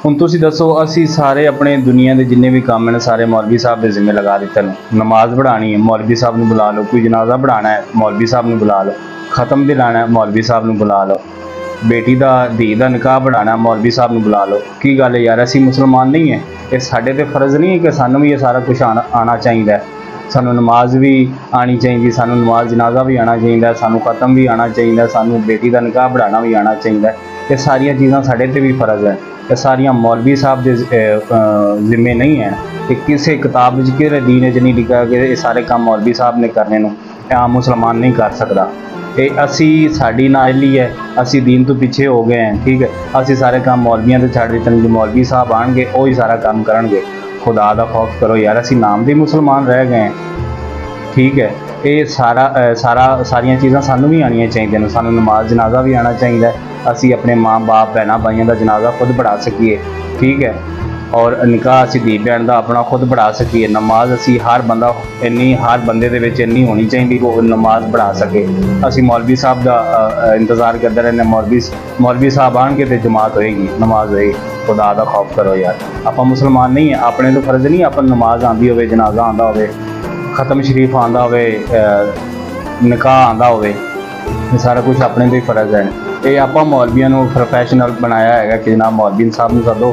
ਹੁਣ ਤੁਸੀਂ ਦੱਸੋ, ਅਸੀਂ ਸਾਰੇ ਆਪਣੇ ਦੁਨੀਆ ਦੇ ਜਿੰਨੇ ਵੀ ਕੰਮ ਨੇ ਸਾਰੇ ਮੌਲਵੀ ਸਾਹਿਬ ਦੇ ਜ਼ਿੰਮੇ ਲਗਾ ਦਿੱਤੇ ਨੇ। ਨਮਾਜ਼ ਪੜ੍ਹਾਉਣੀ ਹੈ, ਮੌਲਵੀ ਸਾਹਿਬ ਨੂੰ ਬੁਲਾ ਲਓ। ਕੋਈ ਜਨਾਜ਼ਾ ਪੜ੍ਹਾਉਣਾ ਹੈ, ਮੌਲਵੀ ਸਾਹਿਬ ਨੂੰ ਬੁਲਾ ਲਓ। ख़त्म भी लाना है, मौलवी साहब ਨੂੰ ਬੁਲਾ ਲਓ। बेटी ਦਾ धी ਦਾ ਨਿਕਾਹ ਪੜ੍ਹਾਉਣਾ, मौलवी साहब ਨੂੰ ਬੁਲਾ ਲਓ। ਕੀ ਗੱਲ ਹੈ ਯਾਰ, ਅਸੀਂ ਮੁਸਲਮਾਨ ਨਹੀਂ ਹੈ? ਇਹ ਸਾਡੇ ਤੇ ਫਰਜ਼ ਨਹੀਂ ਹੈ ਕਿ ਸਾਨੂੰ ਵੀ ਇਹ ਸਾਰਾ ਕੁਝ ਆਉਣਾ ਚਾਹੀਦਾ? ਸਾਨੂੰ ਨਮਾਜ਼ ਵੀ ਆਉਣੀ ਚਾਹੀਦੀ, ਸਾਨੂੰ ਨਮਾਜ਼ ਜਨਾਜ਼ਾ ਵੀ ਆਉਣਾ ਚਾਹੀਦਾ, ਸਾਨੂੰ ख़त्म भी आना चाहिए, ਸਾਨੂੰ बेटी ਦਾ ਨਿਕਾਹ ਪੜ੍ਹਾਉਣਾ ਵੀ ਆਉਣਾ ਚਾਹੀਦਾ। ਇਹ ਸਾਰੀਆਂ ਚੀਜ਼ਾਂ ਸਾਡੇ ਤੇ ਵੀ ਫਰਜ਼ ਹੈ। ਇਹ ਸਾਰੀਆਂ मौलवी साहब ਦੇ ਜ਼ਿੰਮੇ ਨਹੀਂ ਹੈ। ਕਿ ਕਿਸੇ ਕਿਤਾਬ ਵਿੱਚ ਕਿਹੜੇ दीन च नहीं लिखा कि ये सारे काम मौलवी साहब ने करने ਨੂੰ आम मुसलमान नहीं कर सकता। ਇਹ ਅਸੀਂ ਸਾਡੀ ਨਾਇਲੀ ਹੈ, ਅਸੀਂ दीन ਤੋਂ ਪਿੱਛੇ ਹੋ ਗਏ हैं। ठीक है, ਅਸੀਂ ਸਾਰੇ ਕੰਮ ਮੌਲਵੀਆਂ ਤੇ ਛੱਡ ਦਿੱਤੇ ਨੇ। ਜੋ मौलवी साहब ਆਣਗੇ ਉਹ ਹੀ ਸਾਰਾ ਕੰਮ ਕਰਨਗੇ। खुदा ਦਾ खौफ करो यार, ਅਸੀਂ नाम ਦੇ मुसलमान रह गए हैं। ठीक है, ਇਹ ਸਾਰੀਆਂ ਚੀਜ਼ਾਂ ਸਾਨੂੰ ਵੀ ਆਉਣੀਆਂ ਚਾਹੀਦੀਆਂ ਨੇ। ਸਾਨੂੰ ਨਮਾਜ਼ ਜਨਾਜ਼ਾ ਵੀ ਆਉਣਾ ਚਾਹੀਦਾ। ਅਸੀਂ ਆਪਣੇ ਮਾਂ ਬਾਪ ਭੈਣਾਂ ਭਾਈਆਂ ਦਾ ਜਨਾਜ਼ਾ खुद पढ़ा ਸਕੀਏ। ठीक है, और निकाह असी धी भैन का अपना खुद पढ़ा सकीए। नमाज असी हर बंदा हर बंदे दे विच इन्नी होनी चाहिए कि वो नमाज पढ़ा सके। असी मौलवी साहब का इंतज़ार करते रहने, मौलवी साहब आएंगे तो जमात होएगी, नमाज होएगी। खुदा दा खौफ करो यार, आप मुसलमान नहीं है? अपने तो फर्ज नहीं अपन नमाज आती हो, जनाजा आता हो, ख़त्म शरीफ आता हो, निकाह आता हो, ये सारा कुछ अपने तो ही फर्ज है। ये आप मौलवियों को प्रोफैशनल बनाया है कि जनाब मौलवी साहब को सदो।